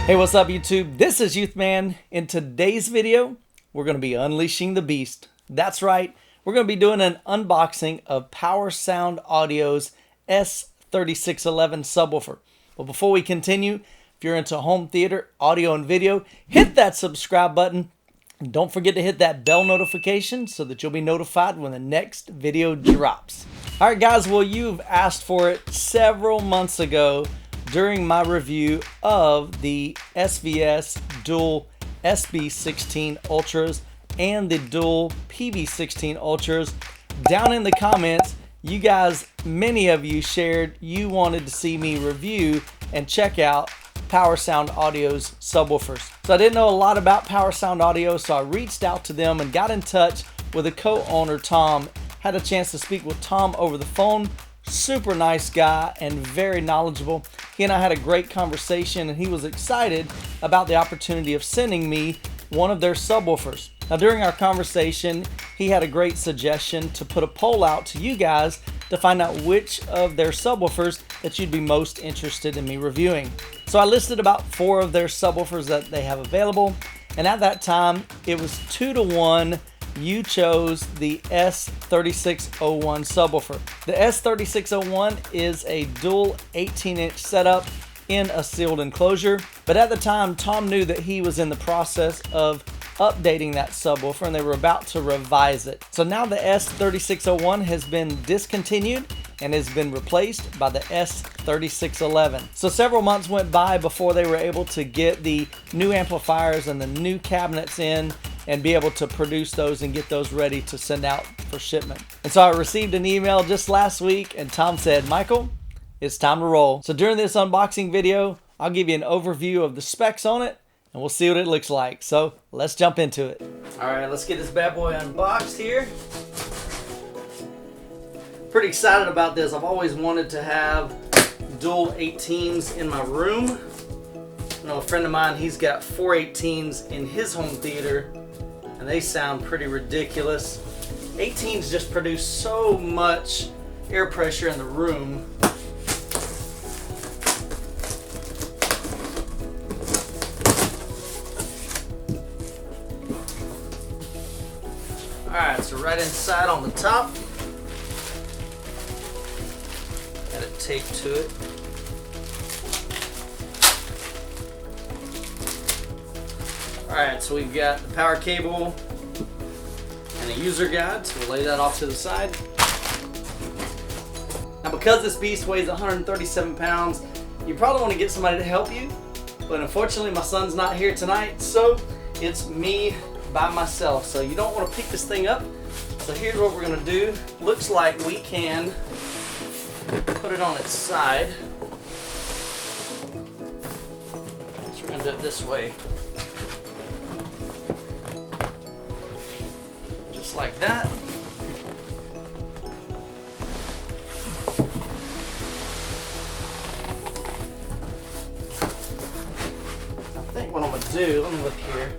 Hey, what's up YouTube? This is Youthman. In today's video, we're going to be unleashing the beast. That's right, we're going to be doing an unboxing of Power Sound Audio's S3611 Subwoofer. But before we continue, if you're into home theater, audio, and video, hit that subscribe button. And don't forget to hit that bell notification so that you'll be notified when the next video drops. All right, guys, well, you've asked for it several months ago during my review of the SVS dual SB16 Ultras and the dual PV16 Ultras. Down in the comments, you guys, many of you shared you wanted to see me review and check out Power Sound Audio's subwoofers. So I didn't know a lot about Power Sound Audio, so I reached out to them and got in touch with a co-owner, Tom. Had a chance to speak with Tom over the phone. Super nice guy and very knowledgeable. He and I had a great conversation, and he was excited about the opportunity of sending me one of their subwoofers. Now, during our conversation, he had a great suggestion to put a poll out to you guys to find out which of their subwoofers that you'd be most interested in me reviewing. So I listed about 4 of their subwoofers that they have available, and at that time, it was 2-to-1. You chose the S3611 subwoofer. The S3611 is a dual 18-inch setup in a sealed enclosure, but at the time, Tom knew that he was in the process of updating that subwoofer and they were about to revise it. So now the S3601 has been discontinued and has been replaced by the S3611. So several months went by before they were able to get the new amplifiers and the new cabinets in and be able to produce those and get those ready to send out for shipment. And so I received an email just last week and Tom said, Michael, it's time to roll. So during this unboxing video, I'll give you an overview of the specs on it and we'll see what it looks like. So let's jump into it. All right, let's get this bad boy unboxed here. Pretty excited about this. I've always wanted to have dual 18s in my room. I know a friend of mine, he's got 4 18s in his home theater and they sound pretty ridiculous. 18s just produce so much air pressure in the room. Alright, so right inside on the top, got it taped to it. Alright, so we've got the power cable and a user guide, so we'll lay that off to the side. Now because this beast weighs 137 pounds, you probably want to get somebody to help you, but unfortunately my son's not here tonight, so it's me by myself. So you don't want to pick this thing up. So here's what we're going to do. Looks like we can put it on its side. So we're going to do it this way. Like that. I think what I'm gonna do, let me look here.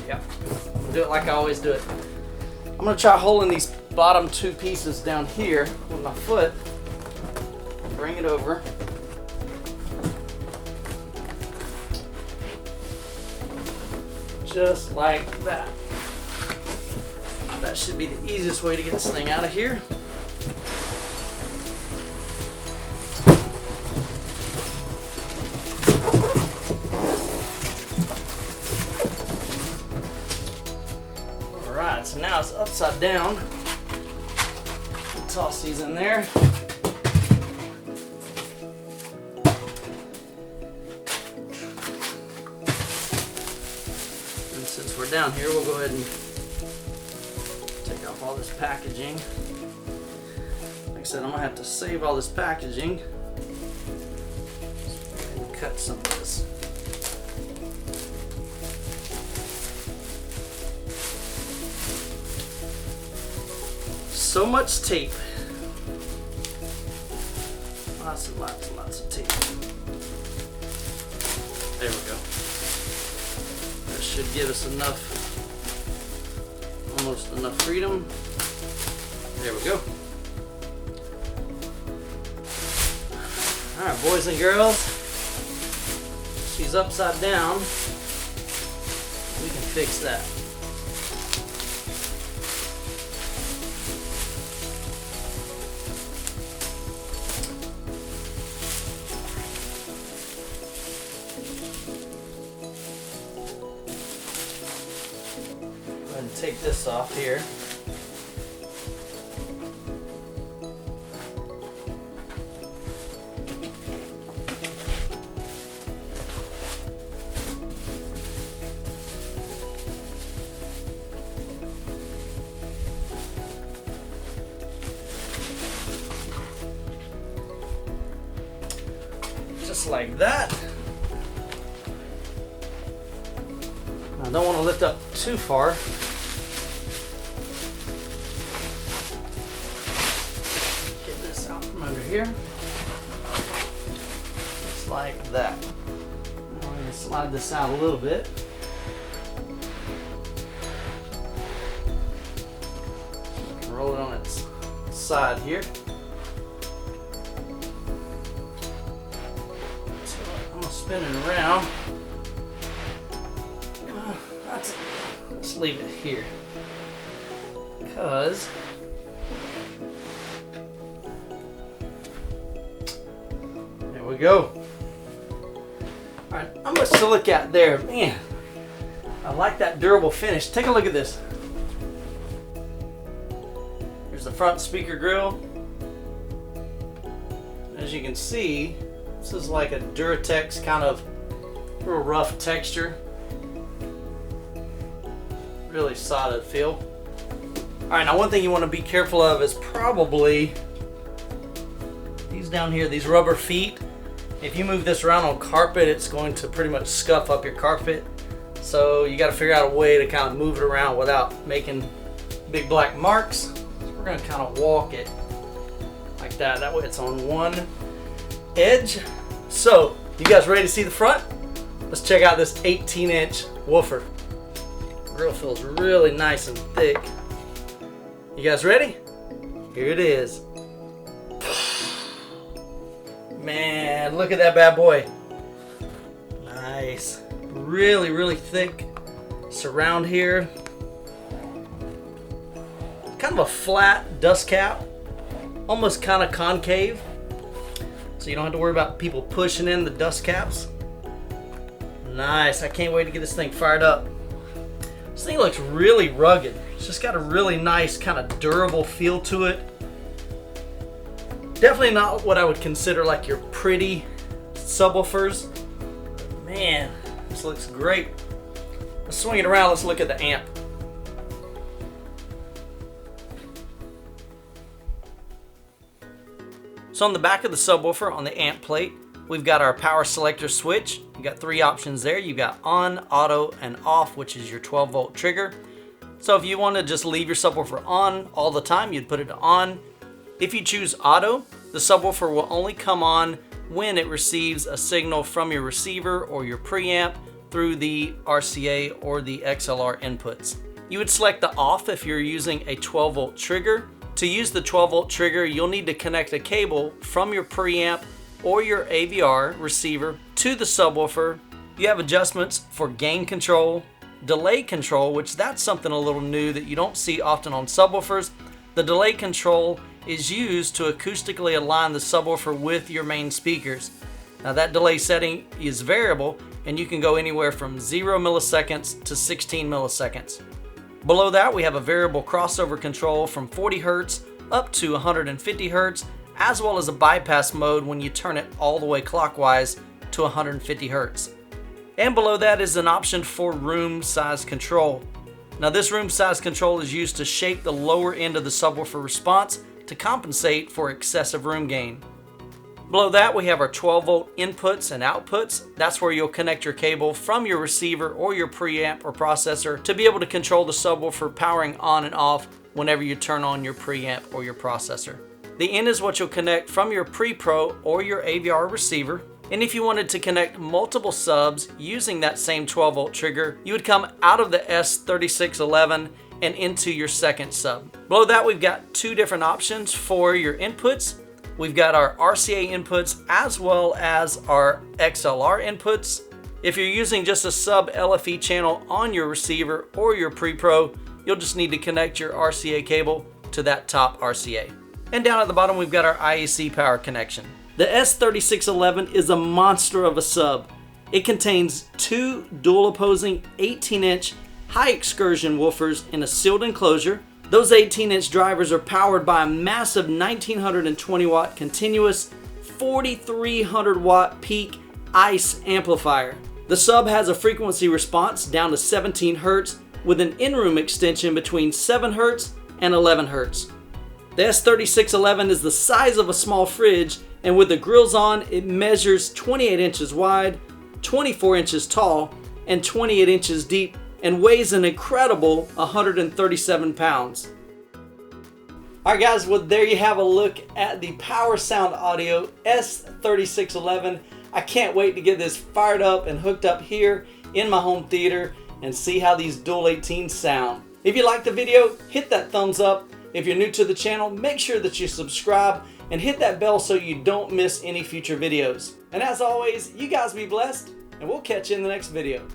Yep, I'll do it like I always do it. I'm gonna try holding these bottom 2 pieces down here with my foot. Bring it over. Just like that. That should be the easiest way to get this thing out of here. Alright, so now it's upside down. Toss these in there. Since we're down here, we'll go ahead and take off all this packaging. Like I said, I'm gonna have to save all this packaging and cut some of this. So much tape. Lots and lots and lots of tape. There we go. That should give us enough, almost enough freedom. There we go. Alright, boys and girls, she's upside down. We can fix that. Go ahead and take this off here. Just like that. I don't want to lift up too far. Get this out from under here. Just like that. I'm going to slide this out a little bit. Roll it on its side here. Spin it around. Let's leave it here because there we go. All right, how much to look at there, man. I like that durable finish. Take a look at this. Here's the front speaker grille. As you can see, this is like a Duratex kind of real rough texture. Really solid feel. Alright, now one thing you want to be careful of is probably these down here, these rubber feet. If you move this around on carpet, it's going to pretty much scuff up your carpet. So you got to figure out a way to kind of move it around without making big black marks. So we're going to kind of walk it like that. That way it's on one edge. So, you guys ready to see the front? Let's check out this 18-inch woofer. Grill feels really nice and thick. You guys ready? Here it is. Man, look at that bad boy. Nice. Really, really thick surround here. Kind of a flat dust cap. Almost kind of concave. So you don't have to worry about people pushing in the dust caps. Nice. I can't wait to get this thing fired up. This thing looks really rugged. It's just got a really nice kind of durable feel to it. Definitely not what I would consider like your pretty subwoofers. Man, this looks great. Let's swing it around. Let's look at the amp. So on the back of the subwoofer, on the amp plate, we've got our power selector switch. You've got three options there. You've got on, auto, and off, which is your 12-volt trigger. So if you want to just leave your subwoofer on all the time, you'd put it on. If you choose auto, the subwoofer will only come on when it receives a signal from your receiver or your preamp through the RCA or the XLR inputs. You would select the off if you're using a 12-volt trigger. To use the 12-volt trigger, you'll need to connect a cable from your preamp or your AVR receiver to the subwoofer. You have adjustments for gain control, delay control, which that's something a little new that you don't see often on subwoofers. The delay control is used to acoustically align the subwoofer with your main speakers. Now that delay setting is variable and you can go anywhere from 0 milliseconds to 16 milliseconds. Below that, we have a variable crossover control from 40 Hz up to 150 Hz, as well as a bypass mode when you turn it all the way clockwise to 150 Hz. And below that is an option for room size control. Now this room size control is used to shape the lower end of the subwoofer response to compensate for excessive room gain. Below that, we have our 12-volt inputs and outputs. That's where you'll connect your cable from your receiver or your preamp or processor to be able to control the subwoofer powering on and off whenever you turn on your preamp or your processor. The in is what you'll connect from your pre-pro or your AVR receiver. And if you wanted to connect multiple subs using that same 12-volt trigger, you would come out of the S3611 and into your second sub. Below that, we've got two different options for your inputs. We've got our RCA inputs as well as our XLR inputs. If you're using just a sub LFE channel on your receiver or your pre-pro, you'll just need to connect your RCA cable to that top RCA. And down at the bottom, we've got our IEC power connection. The S3611 is a monster of a sub. It contains two dual opposing 18-inch high excursion woofers in a sealed enclosure. Those 18-inch drivers are powered by a massive 1920 watt continuous 4300 watt peak ICE amplifier. The sub has a frequency response down to 17 Hz with an in-room extension between 7 Hz and 11 Hz. The S3611 is the size of a small fridge, and with the grills on, it measures 28 inches wide, 24 inches tall, and 28 inches deep, and weighs an incredible 137 pounds. Alright guys, well there you have a look at the Power Sound Audio S3611. I can't wait to get this fired up and hooked up here in my home theater and see how these dual 18s sound. If you liked the video, hit that thumbs up. If you're new to the channel, make sure that you subscribe and hit that bell so you don't miss any future videos. And as always, you guys be blessed, and we'll catch you in the next video.